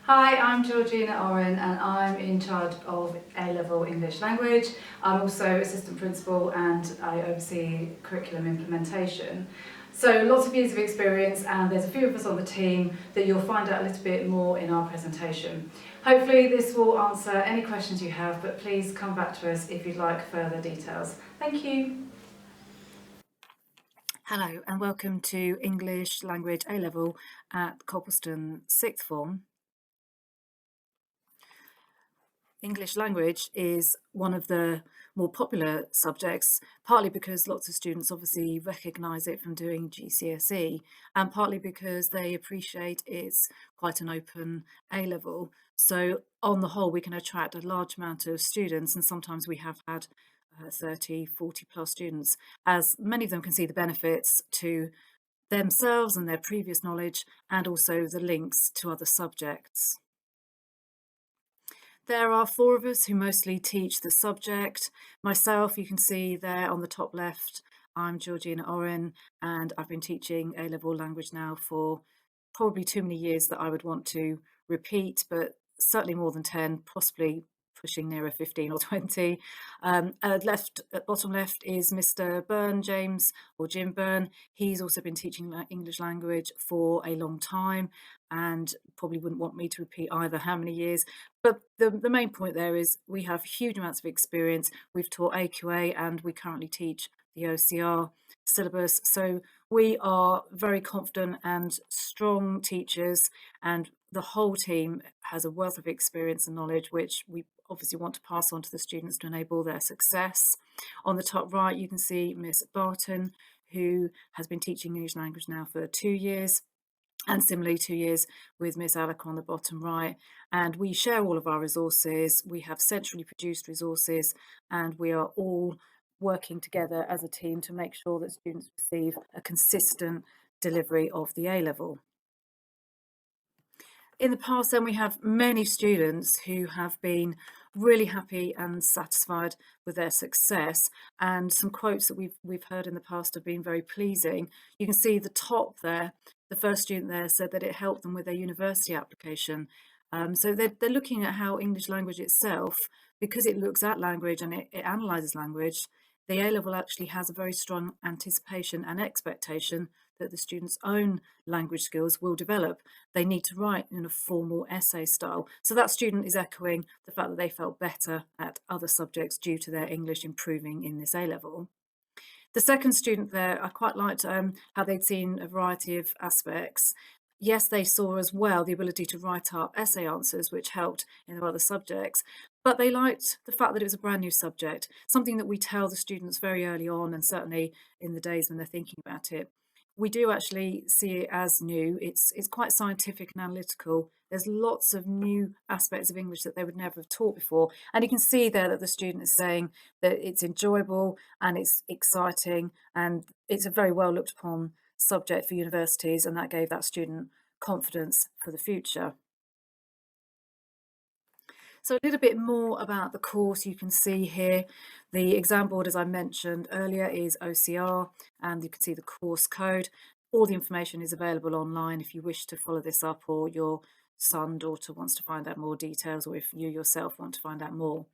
Hi, I'm Georgina Oren and I'm in charge of A-Level English Language. I'm also assistant principal and I oversee curriculum implementation. So lots of years of experience, and there's a few of us on the team that you'll find out a little bit more in our presentation. Hopefully this will answer any questions you have, but please come back to us if you'd like further details. Thank you. Hello and welcome to English Language A-Level at Coppleston Sixth Form. English language is one of the more popular subjects, partly because lots of students obviously recognise it from doing GCSE, and partly because they appreciate it's quite an open A-level. So on the whole, we can attract a large amount of students, and sometimes we have had 30, 40 plus students, as many of them can see the benefits to themselves and their previous knowledge, and also the links to other subjects. There are four of us who mostly teach the subject. Myself, you can see there on the top left, I'm Georgina Oren, and I've been teaching A-level language now for probably too many years that I would want to repeat, but certainly more than 10, possibly pushing nearer 15 or 20. At bottom left is Mr. Byrne, James, or Jim Byrne. He's also been teaching English language for a long time and probably wouldn't want me to repeat either how many years. But the main point there is we have huge amounts of experience. We've taught AQA and we currently teach the OCR syllabus. So we are very confident and strong teachers, and the whole team has a wealth of experience and knowledge, which we obviously want to pass on to the students to enable their success. On the top right, you can see Miss Barton, who has been teaching English language now for 2 years, and similarly 2 years with Miss Alec on the bottom right. And we share all of our resources. We have centrally produced resources, and we are all working together as a team to make sure that students receive a consistent delivery of the A-level. In the past, then, we have many students who have been really happy and satisfied with their success, and some quotes that we've heard in the past have been very pleasing. You can see the top there, the first student there said that it helped them with their university application. So they're looking at how English language itself, because it looks at language and it analyses language, the A-level actually has a very strong anticipation and expectation that the students' own language skills will develop. They need to write in a formal essay style. So that student is echoing the fact that they felt better at other subjects due to their English improving in this A-level. The second student there, I quite liked how they'd seen a variety of aspects. Yes, they saw as well the ability to write up essay answers, which helped in their other subjects, but they liked the fact that it was a brand new subject, something that we tell the students very early on, and certainly in the days when they're thinking about it. We do actually see it as new. It's quite scientific and analytical. There's lots of new aspects of English that they would never have taught before. And you can see there that the student is saying that it's enjoyable and it's exciting and it's a very well looked upon subject for universities, and that gave that student confidence for the future. So a little bit more about the course. You can see here the exam board, as I mentioned earlier, is OCR, and you can see the course code. All the information is available online if you wish to follow this up, or your son, daughter wants to find out more details, or if you yourself want to find out more.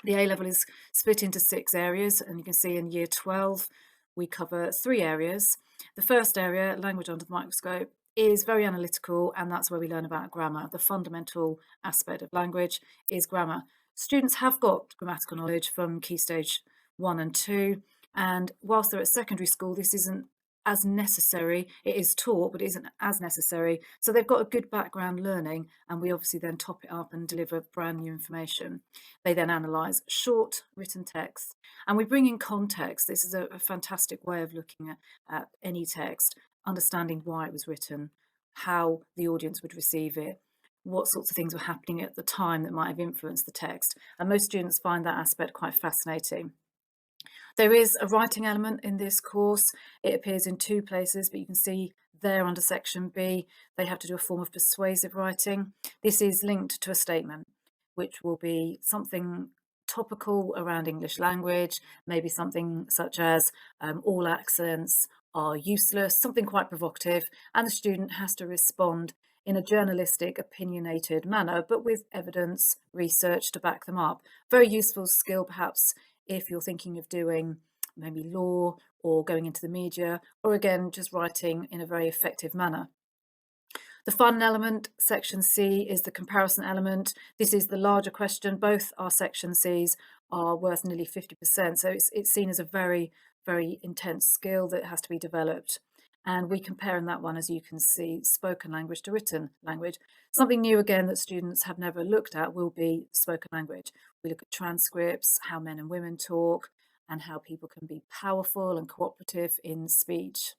The A-level is split into 6 areas, and you can see in year 12 we cover 3 areas. The first area, language under the microscope, is very analytical, and that's where we learn about grammar. The fundamental aspect of language is grammar. Students have got grammatical knowledge from Key Stage 1 and 2, and whilst they're at secondary school, this isn't as necessary. It is taught, but it isn't as necessary. So they've got a good background learning, and we obviously then top it up and deliver brand new information. They then analyse short written text, and we bring in context. This is a fantastic way of looking at any text, understanding why it was written, how the audience would receive it, what sorts of things were happening at the time that might have influenced the text. And most students find that aspect quite fascinating. There is a writing element in this course. It appears in 2 places, but you can see there under section B, they have to do a form of persuasive writing. This is linked to a statement, which will be something topical around English language, maybe something such as all accents are useless, something quite provocative, and the student has to respond in a journalistic, opinionated manner, but with evidence, research to back them up. Very useful skill, perhaps, if you're thinking of doing maybe law or going into the media, or again, just writing in a very effective manner. The fun element, section C, is the comparison element. This is the larger question. Both our section Cs are worth nearly 50%. So it's seen as a very, very intense skill that has to be developed. And we compare in that one, as you can see, spoken language to written language. Something new again that students have never looked at will be spoken language. We look at transcripts, how men and women talk, and how people can be powerful and cooperative in speech.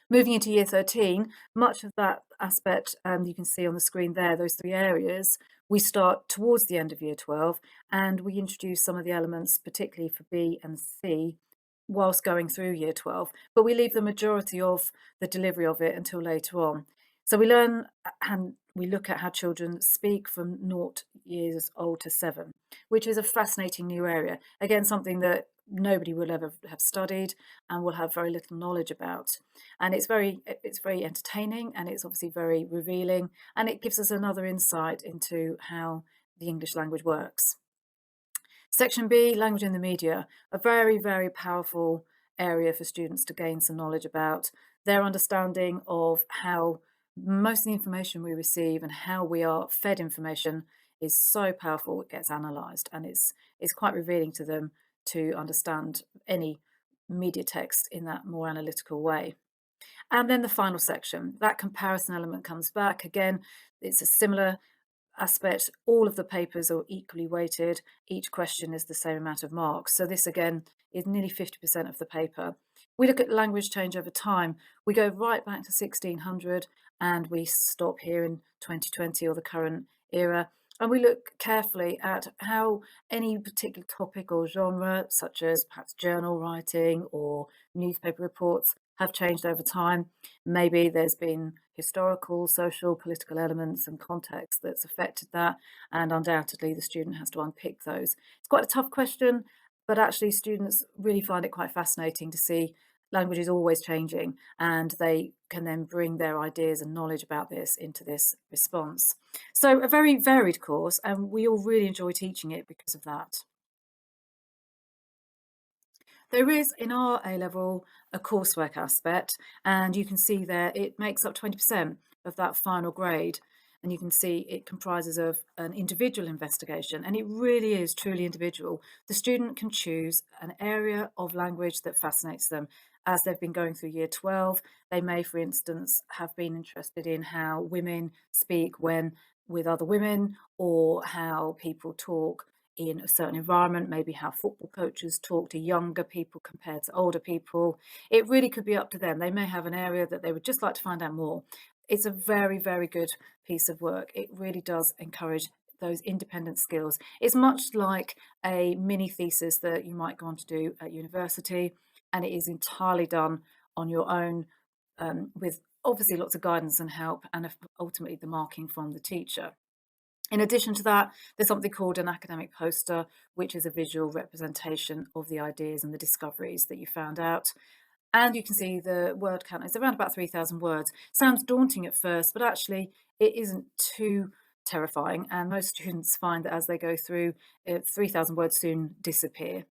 Moving into year 13, much of that aspect you can see on the screen there, those three areas, we start towards the end of year 12 and we introduce some of the elements, particularly for B and C, whilst going through year 12, but we leave the majority of the delivery of it until later on. So we learn and we look at how children speak from 0 years old to 7, which is a fascinating new area. Again, something that nobody will ever have studied and will have very little knowledge about. And it's very entertaining, and it's obviously very revealing, and it gives us another insight into how the English language works. Section B, language in the media, a very, very powerful area for students to gain some knowledge about. Their understanding of how most of the information we receive and how we are fed information is so powerful, it gets analysed, and it's quite revealing to them to understand any media text in that more analytical way. And then the final section, that comparison element comes back. Again, it's a similar aspect. All of the papers are equally weighted. Each question is the same amount of marks. So this again is nearly 50% of the paper. We look at language change over time. We go right back to 1600 and we stop here in 2020 or the current era. And we look carefully at how any particular topic or genre, such as perhaps journal writing or newspaper reports, have changed over time. Maybe there's been historical, social, political elements and context that's affected that, and undoubtedly the student has to unpick those. It's quite a tough question, but actually students really find it quite fascinating to see language is always changing, and they can then bring their ideas and knowledge about this into this response. So a very varied course, and we all really enjoy teaching it because of that. There is, in our A-level, a coursework aspect, and you can see there it makes up 20% of that final grade. And you can see it comprises of an individual investigation, and it really is truly individual. The student can choose an area of language that fascinates them. As they've been going through year 12, they may, for instance, have been interested in how women speak when with other women, or how people talk in a certain environment, maybe how football coaches talk to younger people compared to older people. It really could be up to them. They may have an area that they would just like to find out more. It's a very, very good piece of work. It really does encourage those independent skills. It's much like a mini thesis that you might go on to do at university, and it is entirely done on your own, with obviously lots of guidance and help, and ultimately the marking from the teacher. In addition to that, there's something called an academic poster, which is a visual representation of the ideas and the discoveries that you found out. And you can see the word count is around about 3,000 words. Sounds daunting at first, but actually it isn't too terrifying. And most students find that as they go through, 3,000 words soon disappear.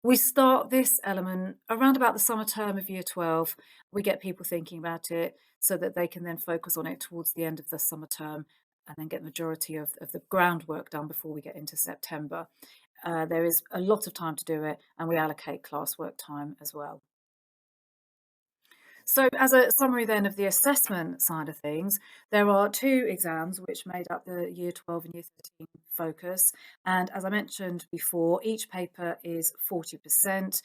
We start this element around about the summer term of year 12. We get people thinking about it so that they can then focus on it towards the end of the summer term and then get the majority of the groundwork done before we get into September. There is a lot of time to do it, and we allocate classwork time as well. So as a summary then of the assessment side of things, there are 2 exams which made up the year 12 and year 13 focus. And as I mentioned before, each paper is 40%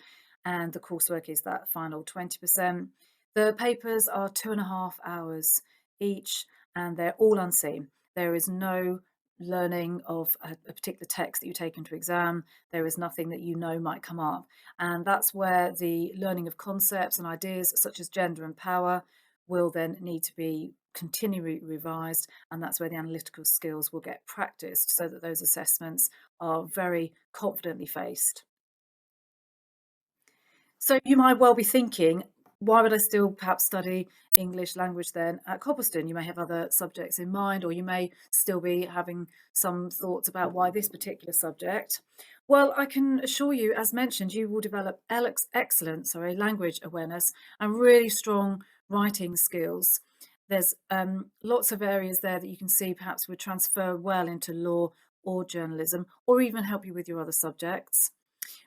and the coursework is that final 20%. The papers are 2.5 hours each, and they're all unseen. There is no learning of a particular text that you take into exam. There is nothing that you know might come up. And that's where the learning of concepts and ideas such as gender and power will then need to be continually revised. And that's where the analytical skills will get practiced so that those assessments are very confidently faced. So you might well be thinking, Why would I still perhaps study English language then at Cobblestone? You may have other subjects in mind, or you may still be having some thoughts about why this particular subject. Well, I can assure you, as mentioned, you will develop excellent, language awareness and really strong writing skills. There's lots of areas there that you can see perhaps would transfer well into law or journalism, or even help you with your other subjects.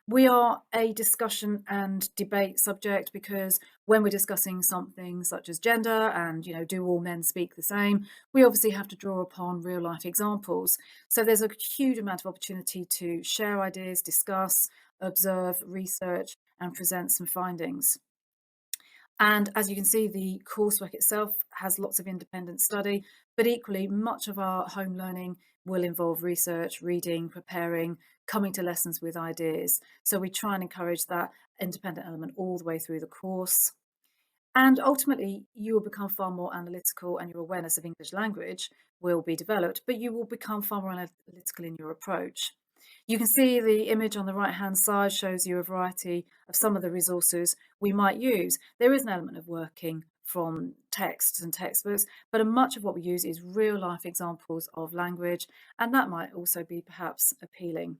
We are a discussion and debate subject because when we're discussing something such as gender and, do all men speak the same, we obviously have to draw upon real life examples. So there's a huge amount of opportunity to share ideas, discuss, observe, research, and present some findings. And as you can see, the coursework itself has lots of independent study, but equally, much of our home learning will involve research, reading, preparing, coming to lessons with ideas. So we try and encourage that independent element all the way through the course. And ultimately, you will become far more analytical and your awareness of English language will be developed, but you will become far more analytical in your approach. You can see the image on the right-hand side shows you a variety of some of the resources we might use. There is an element of working from texts and textbooks, but much of what we use is real-life examples of language, and that might also be perhaps appealing.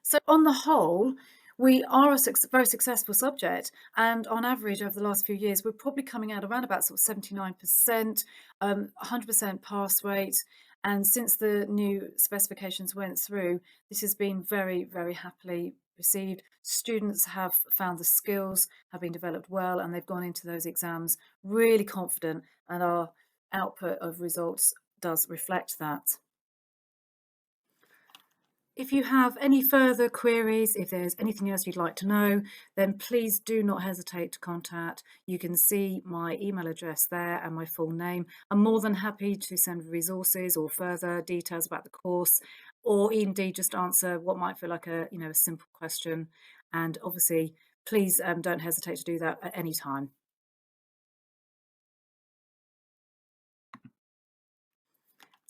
So on the whole, we are a very successful subject, and on average over the last few years, we're probably coming out around about sort of 79%, 100% pass rate. And since the new specifications went through, this has been very, very happily received. Students have found the skills have been developed well, and they've gone into those exams really confident, and our output of results does reflect that. If you have any further queries, if there's anything else you'd like to know, then please do not hesitate to contact. You can see my email address there and my full name. I'm more than happy to send resources or further details about the course, or indeed just answer what might feel like a simple question. And obviously, please don't hesitate to do that at any time.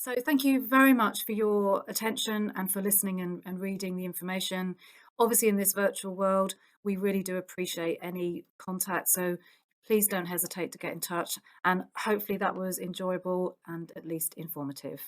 So thank you very much for your attention and for listening and reading the information. Obviously, in this virtual world, we really do appreciate any contact. So please don't hesitate to get in touch. And hopefully that was enjoyable and at least informative.